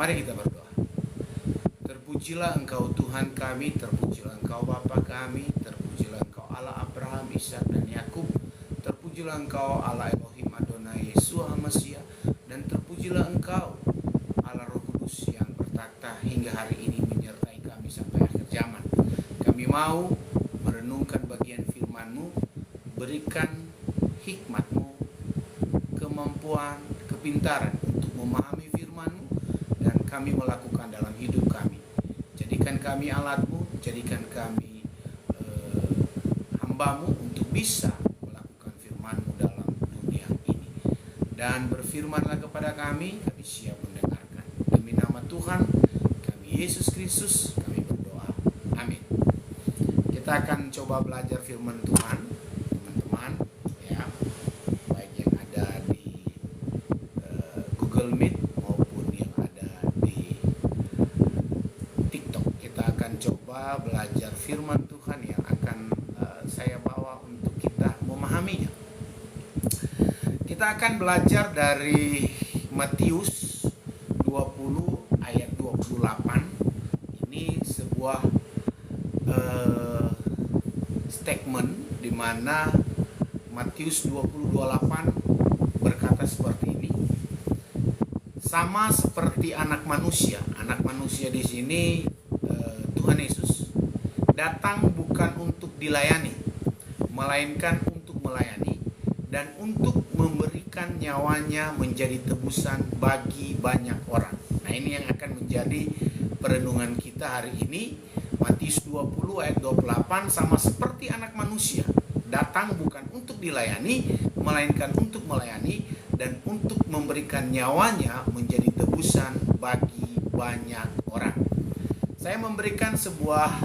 Mari kita berdoa. Terpujilah Engkau Tuhan kami, terpujilah Engkau Bapa kami, terpujilah Engkau Allah Abraham, Ishak dan Yakub, terpujilah Engkau Allah Elohim Adonai Yeshua HaMashiach, dan terpujilah Engkau Allah Roh Kudus yang bertakhta hingga hari ini menyertai kami sampai akhir zaman. Kami mau merenungkan bagian firman-Mu, berikan hikmat-Mu, kemampuan, kepintaran untuk memahami firman-Mu, dan kami melakukan dalam hidup kami. Jadikan kami alat-Mu, jadikan kami hamba-Mu untuk bisa melakukan firman-Mu dalam dunia ini. Dan berfirmanlah kepada kami siap mendengarkan. Demi nama Tuhan kami Yesus Kristus kami berdoa. Amin. Kita akan coba belajar firman Tuhan, teman-teman, ya, baik yang ada di Google Meet maupun yang ada di TikTok. Kita akan coba belajar firman Tuhan yang akan saya bawa untuk kita memahaminya. Kita akan belajar dari Matius 20 ayat 28. Ini sebuah statement di mana Matius 20:28 berkata seperti ini. Sama seperti anak manusia. Anak manusia di sini Tuhan Yesus datang bukan untuk dilayani, melainkan untuk melayani dan untuk memberikan nyawanya menjadi tebusan bagi banyak orang. Nah, ini yang akan menjadi perenungan kita hari ini. Matius 20 ayat 28, sama seperti anak manusia datang bukan untuk dilayani, melainkan untuk melayani dan untuk memberikan nyawanya menjadi tebusan bagi banyak orang. Saya memberikan sebuah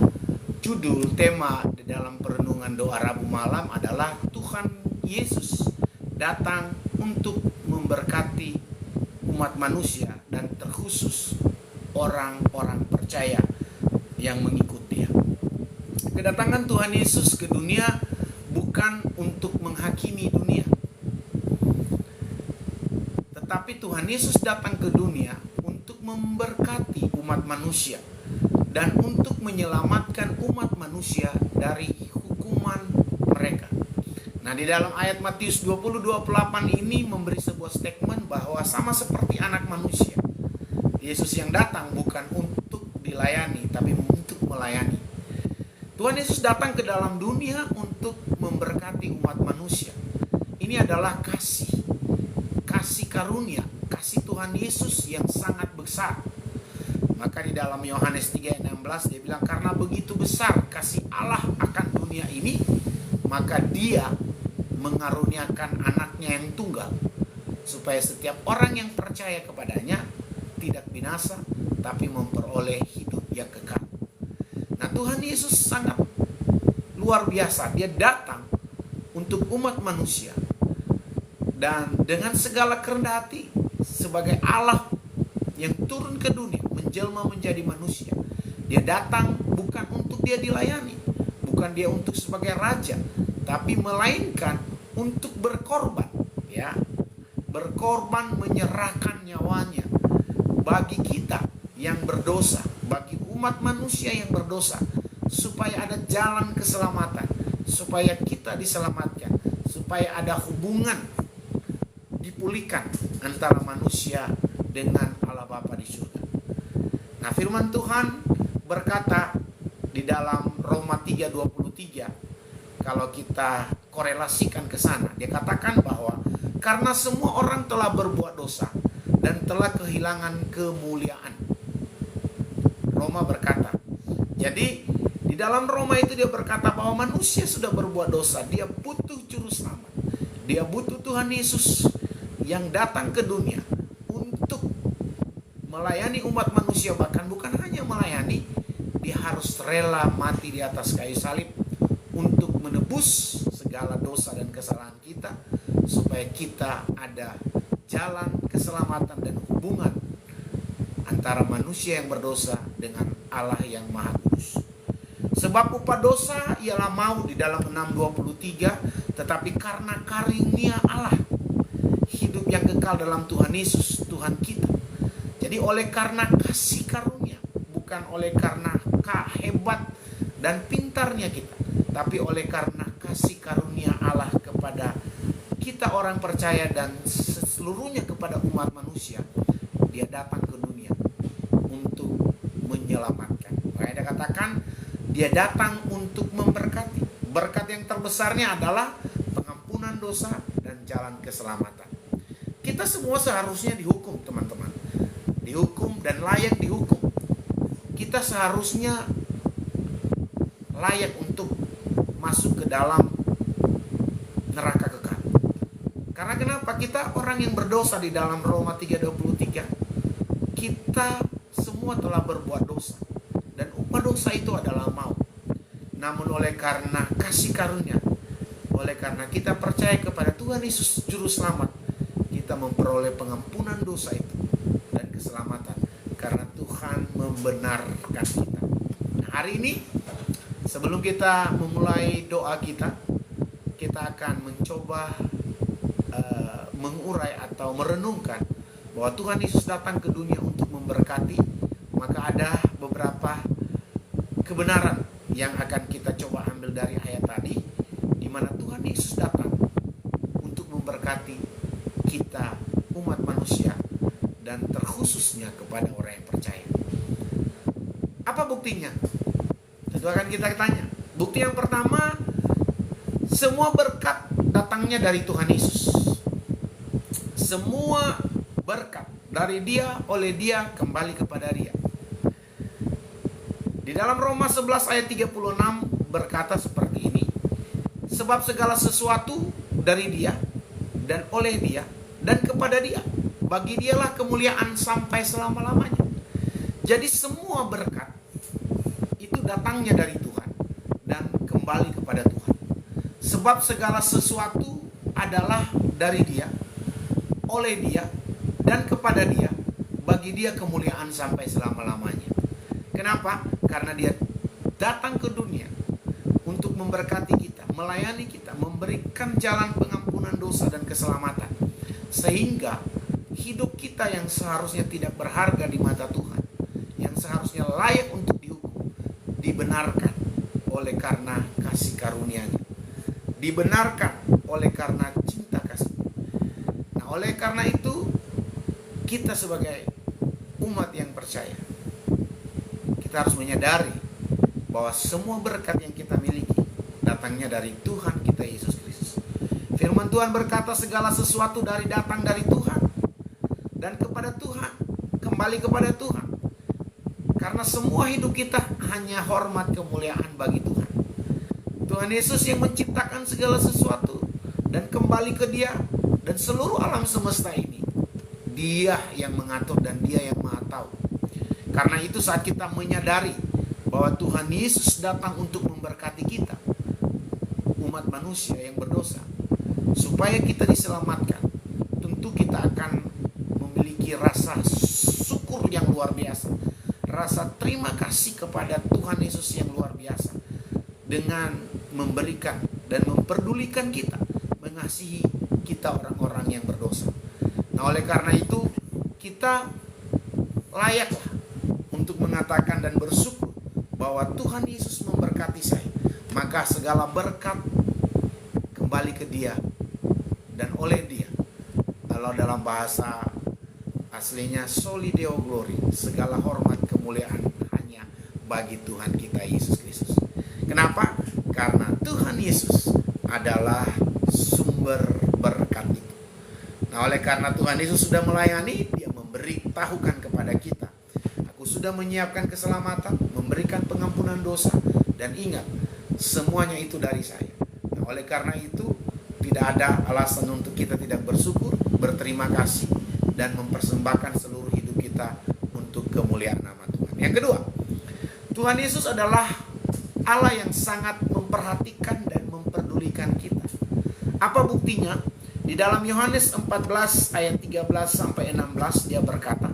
judul tema di dalam perenungan doa Rabu malam adalah Tuhan Yesus datang untuk memberkati umat manusia dan terkhusus orang-orang percaya yang mengikut Dia. Kedatangan Tuhan Yesus ke dunia bukan untuk menghakimi dunia, tetapi Tuhan Yesus datang ke dunia untuk memberkati umat manusia dan untuk menyelamatkan umat manusia dari hukuman mereka. Nah, di dalam ayat Matius 20:28 ini memberi sebuah statement bahwa sama seperti anak manusia, Yesus yang datang bukan untuk dilayani, tapi untuk melayani. Tuhan Yesus datang ke dalam dunia untuk memberkati umat manusia. Ini adalah kasih karunia, kasih Tuhan Yesus yang sangat besar. Maka di dalam Yohanes 3:16 dia bilang, karena begitu besar kasih Allah akan dunia ini, maka Dia mengaruniakan anaknya yang tunggal, supaya setiap orang yang percaya kepadanya tidak binasa, tapi memperoleh hidup yang kekal. Nah, Tuhan Yesus sangat luar biasa. Dia datang untuk umat manusia, dan dengan segala kerendahan hati sebagai Allah yang turun ke dunia, menjelma menjadi manusia. Dia datang bukan untuk dia dilayani, bukan dia untuk sebagai raja, tapi melainkan untuk berkorban, ya. Berkorban, menyerahkan nyawanya bagi kita yang berdosa, bagi umat manusia yang berdosa, supaya ada jalan keselamatan, supaya kita diselamatkan, supaya ada hubungan dipulihkan antara manusia dengan Allah Bapa di surga. Nah, firman Tuhan berkata di dalam Roma 3:23, kalau kita korelasikan ke sana, dia katakan bahwa karena semua orang telah berbuat dosa dan telah kehilangan kemuliaan. Roma berkata. Jadi di dalam Roma itu dia berkata bahwa manusia sudah berbuat dosa, dia butuh juru selamat. Dia butuh Tuhan Yesus yang datang ke dunia untuk melayani umat manusia, bahkan bukan hanya melayani, dia harus rela mati di atas kayu salib untuk menebus segala dosa dan kesalahan kita, supaya kita ada jalan keselamatan dan hubungan antara manusia yang berdosa dengan Allah yang Maha Kudus. Sebab upah dosa ialah maut di dalam 6:23, tetapi karena karunia Allah hidup yang kekal dalam Tuhan Yesus Tuhan kita, Jadi oleh karena kasih karunia, bukan oleh karena hebat dan pintarnya kita, tapi oleh karena kasih karunia Allah kepada kita orang percaya dan seluruhnya kepada umat manusia, dia datang ke dunia untuk menyelamatkan. Makanya dia katakan dia datang untuk memberkati. Berkat yang terbesarnya adalah pengampunan dosa dan jalan keselamatan. Kita semua seharusnya dihukum, teman-teman. Dihukum dan layak dihukum. Kita seharusnya layak untuk masuk ke dalam neraka kekal. Karena kenapa? Kita orang yang berdosa di dalam Roma 3:23. Kita semua telah berbuat dosa. Dan upah dosa itu adalah maut. Namun oleh karena kasih karunia, oleh karena kita percaya kepada Tuhan Yesus Juru Selamat, kita memperoleh pengampunan dosa itu dan keselamatan. Karena Tuhan membenarkan kita. Nah, hari ini sebelum kita memulai doa kita akan mencoba mengurai atau merenungkan bahwa Tuhan Yesus datang ke dunia untuk memberkati. Maka ada beberapa kebenaran yang akan kita coba ambil dari ayat tadi, di mana Tuhan Yesus datang untuk memberkati kita umat manusia dan terkhususnya kepada orang yang percaya. Apa buktinya? Tentu akan kita tanya. Bukti yang pertama, semua berkat datangnya dari Tuhan Yesus. Semua berkat dari Dia, oleh Dia, kembali kepada Dia. Di dalam Roma 11 ayat 36 berkata seperti ini. Sebab segala sesuatu dari Dia dan oleh Dia dan kepada Dia. Bagi Dialah kemuliaan sampai selama-lamanya. Jadi semua berkat itu datangnya dari Tuhan dan kembali kepada Tuhan. Sebab segala sesuatu adalah dari Dia, oleh Dia, dan kepada Dia. Bagi Dia kemuliaan sampai selama-lamanya. Kenapa? Karena Dia datang ke dunia untuk memberkati kita, melayani kita, memberikan jalan pengampunan dosa dan keselamatan. Sehingga hidup kita yang seharusnya tidak berharga di mata Tuhan, yang seharusnya layak untuk dihukum, dibenarkan oleh karena kasih karunia-Nya. Dibenarkan oleh karena cinta kasih. Nah, oleh karena itu kita sebagai umat yang percaya, kita harus menyadari bahwa semua berkat yang kita miliki datangnya dari Tuhan kita Yesus Kristus. Firman Tuhan berkata segala sesuatu datang dari Tuhan dan kepada Tuhan, kembali kepada Tuhan. Karena semua hidup kita hanya hormat kemuliaan bagi Tuhan. Tuhan Yesus yang menciptakan segala sesuatu dan kembali ke Dia, dan seluruh alam semesta ini Dia yang mengatur dan Dia yang Maha Tahu. Karena itu saat kita menyadari bahwa Tuhan Yesus datang untuk memberkati kita, umat manusia yang berdosa, supaya kita diselamatkan, tentu kita akan memiliki rasa syukur yang luar biasa, rasa terima kasih kepada Tuhan Yesus yang luar biasa, dengan memberikan dan memperdulikan kita, mengasihi kita orang-orang yang berdosa. Nah, oleh karena itu kita layaklah untuk mengatakan dan bersyukur bahwa Tuhan Yesus memberkati saya. Maka segala berkat kembali ke Dia dan oleh Dia. Kalau dalam bahasa aslinya soli deo glory, segala hormat kemuliaan hanya bagi Tuhan kita Yesus Kristus. Kenapa? Karena Tuhan Yesus adalah sumber berkat itu. Nah, oleh karena Tuhan Yesus sudah melayani, Dia memberitahukan kepada kita, aku sudah menyiapkan keselamatan, memberikan pengampunan dosa, dan ingat, semuanya itu dari saya. Nah, oleh karena itu tidak ada alasan untuk kita tidak bersyukur, berterima kasih, dan mempersembahkan seluruh hidup kita untuk kemuliaan nama Tuhan. Yang kedua, Tuhan Yesus adalah Allah yang sangat memperhatikan dan memperdulikan kita. Apa buktinya? Di dalam Yohanes 14 ayat 13 sampai 16 Dia berkata,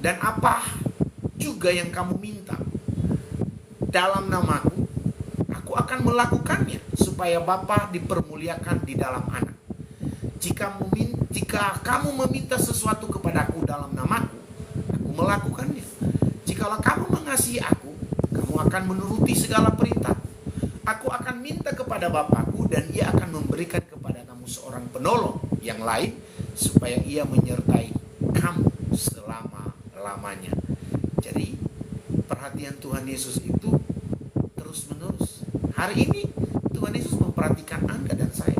dan apa juga yang kamu minta dalam namaku, aku akan melakukannya, supaya Bapa dipermuliakan di dalam Anak. Jika kamu meminta sesuatu kepadaku dalam namaku, melakukannya. Jikalau kamu mengasihi aku, kamu akan menuruti segala perintah. Aku akan minta kepada Bapakku dan ia akan memberikan kepada kamu seorang penolong yang lain supaya ia menyertai kamu selama-lamanya. Jadi perhatian Tuhan Yesus itu terus-menerus. Hari ini Tuhan Yesus memperhatikan Anda dan saya,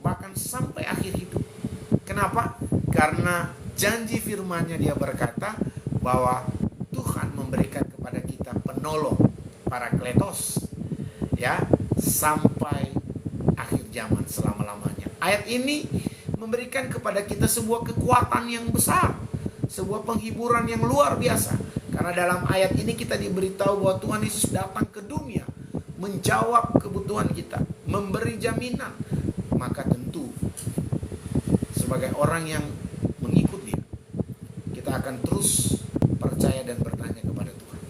bahkan sampai akhir hidup. Kenapa? Karena janji firman-Nya dia berkata bahwa Tuhan memberikan kepada kita penolong, Parakletos, ya, sampai akhir zaman selama-lamanya. Ayat ini memberikan kepada kita sebuah kekuatan yang besar, sebuah penghiburan yang luar biasa. Karena dalam ayat ini kita diberitahu bahwa Tuhan Yesus datang ke dunia, menjawab kebutuhan kita, memberi jaminan. Maka tentu sebagai orang yang mengikut dia, kita akan terus percaya dan bertanya kepada Tuhan.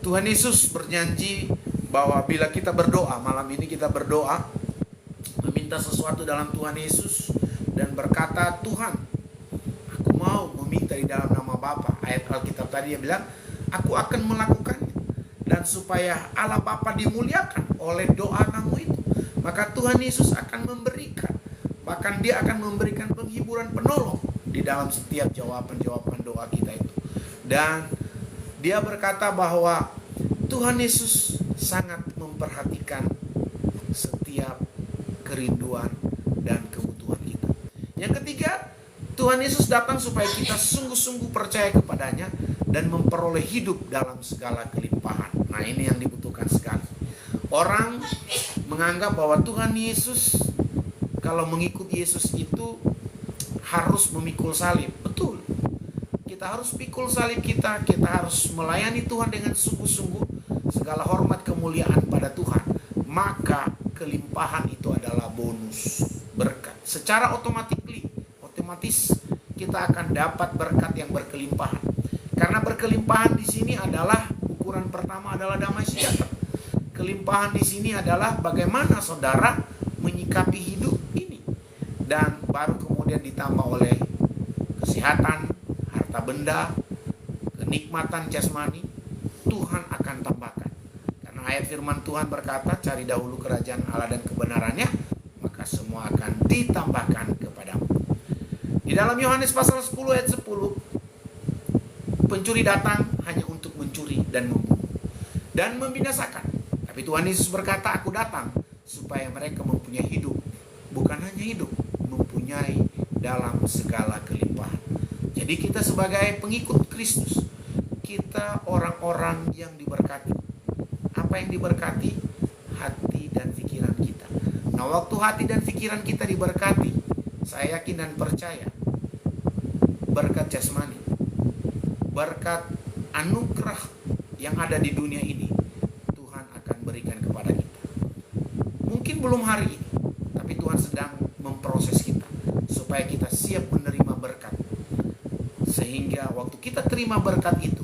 Tuhan Yesus berjanji bahwa bila kita berdoa, malam ini kita berdoa, meminta sesuatu dalam Tuhan Yesus dan berkata, Tuhan, aku mau meminta di dalam nama Bapa. Ayat Alkitab tadi dia bilang, aku akan melakukannya. Dan supaya Allah Bapa dimuliakan oleh doa kamu itu, maka Tuhan Yesus akan memberikan, bahkan dia akan memberikan penghiburan penolong di dalam setiap jawaban-jawaban doa kita itu. Dan dia berkata bahwa Tuhan Yesus sangat memperhatikan setiap kerinduan dan kebutuhan kita. Yang ketiga, Tuhan Yesus datang supaya kita sungguh-sungguh percaya kepadanya dan memperoleh hidup dalam segala kelimpahan. Nah, ini yang dibutuhkan sekali. Orang menganggap bahwa Tuhan Yesus, kalau mengikuti Yesus itu harus memikul salib. Betul. Kita harus pikul salib kita harus melayani Tuhan dengan sungguh-sungguh, segala hormat kemuliaan pada Tuhan. Maka kelimpahan itu adalah bonus berkat. Secara otomatis kita akan dapat berkat yang berkelimpahan. Karena berkelimpahan di sini adalah ukuran pertama adalah damai sejahtera. Kelimpahan di sini adalah bagaimana saudara menyikapi hidup ini. Dan baru kemudian ditambah oleh kesehatan, harta benda, kenikmatan jasmani, Tuhan akan tambahkan. Karena ayat firman Tuhan berkata, cari dahulu kerajaan Allah dan kebenarannya, maka semua akan ditambahkan kepadamu. Di dalam Yohanes pasal 10 ayat 10, pencuri datang hanya untuk mencuri dan membunuh dan membinasakan. Tapi Tuhan Yesus berkata, aku datang supaya mereka mempunyai hidup. Bukan hanya hidup, mempunyai dalam segala kelimpahan. Jadi kita sebagai pengikut Kristus, kita orang-orang yang diberkati. Apa yang diberkati? Hati dan pikiran kita. Nah, waktu hati dan pikiran kita diberkati, saya yakin dan percaya, berkat jasmani, berkat anugerah yang ada di dunia ini, Tuhan akan berikan kepada kita. Mungkin belum hari ini, tapi Tuhan sedang memproses kita supaya kita siap menerima berkat. Sehingga waktu kita terima berkat itu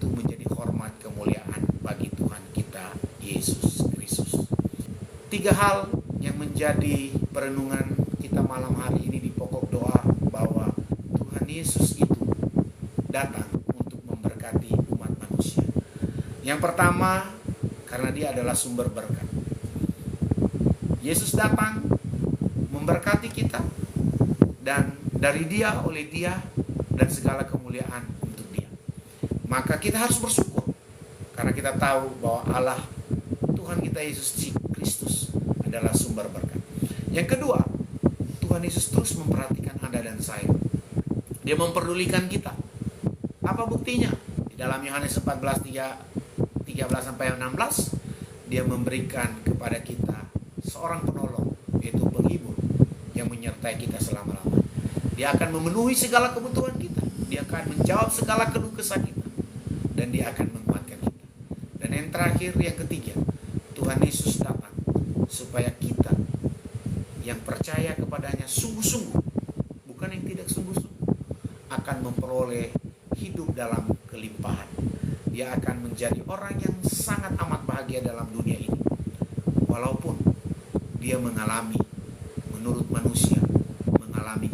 menjadi hormat kemuliaan bagi Tuhan kita Yesus Kristus. 3 hal yang menjadi perenungan kita malam hari ini di pokok doa, bahwa Tuhan Yesus itu datang untuk memberkati umat manusia. Yang pertama, karena dia adalah sumber berkat. Yesus datang memberkati kita, dan dari dia, oleh dia, dan segala kemuliaan untuk dia. Maka kita harus bersyukur, karena kita tahu bahwa Allah, Tuhan kita Yesus Kristus adalah sumber berkat. Yang kedua, Tuhan Yesus terus memperhatikan Anda dan saya. Dia memperdulikan kita. Apa buktinya? Di dalam Yohanes 14:13-16, dia memberikan kepada kita seorang penolong, yaitu penghibur yang menyertai kita selama-lamanya. Dia akan memenuhi segala kebutuhan kita. Dia akan menjawab segala keluh kesah kita. Dan dia akan menguatkan kita. Dan yang terakhir, yang ketiga, Tuhan Yesus datang supaya kita yang percaya kepadanya sungguh-sungguh, bukan yang tidak sungguh-sungguh, akan memperoleh hidup dalam kelimpahan. Dia akan menjadi orang yang sangat amat bahagia dalam dunia ini, walaupun dia mengalami, menurut manusia, mengalami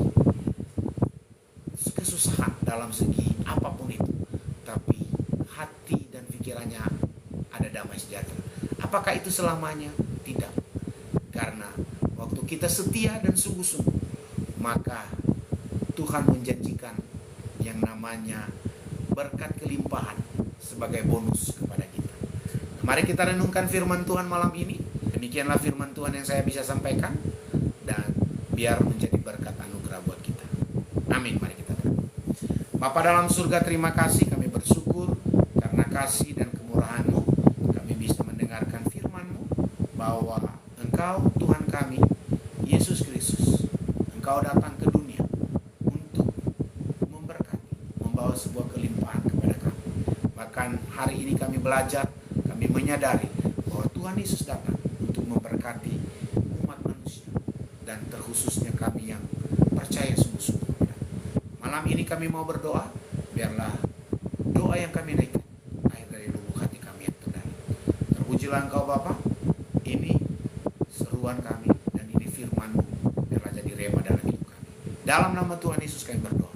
kesusahan dalam segi apapun itu, tapi hati dan pikirannya ada damai sejahtera. Apakah itu selamanya? Tidak. Karena waktu kita setia dan sungguh-sungguh, maka Tuhan menjanjikan yang namanya berkat kelimpahan sebagai bonus kepada kita. Mari kita renungkan firman Tuhan malam ini. Demikianlah firman Tuhan yang saya bisa sampaikan, dan biar menjadi berkat anugerah buat kita. Amin. Mari kita berdoa. Bapa dalam surga, terima kasih, kami bersyukur karena kasih dan kemurahan-Mu kami bisa mendengarkan firman-Mu, bahwa Engkau Tuhan kami, Yesus Kristus, Engkau datang ke dunia untuk memberkati, membawa sebuah kelimpahan kepada kami. Bahkan hari ini kami belajar, kami menyadari bahwa Tuhan Yesus datang untuk memberkati umat manusia, dan terkhususnya kami yang percaya sungguh-sungguh. Malam ini kami mau berdoa, biarlah doa yang kami naikkan lahir dari lubuk hati kami yang terdalam. Terpujilah Engkau Bapa, ini seruan kami dan ini firman-Mu, biarlah jadi rema dalam hidup kami. Dalam nama Tuhan Yesus kami berdoa.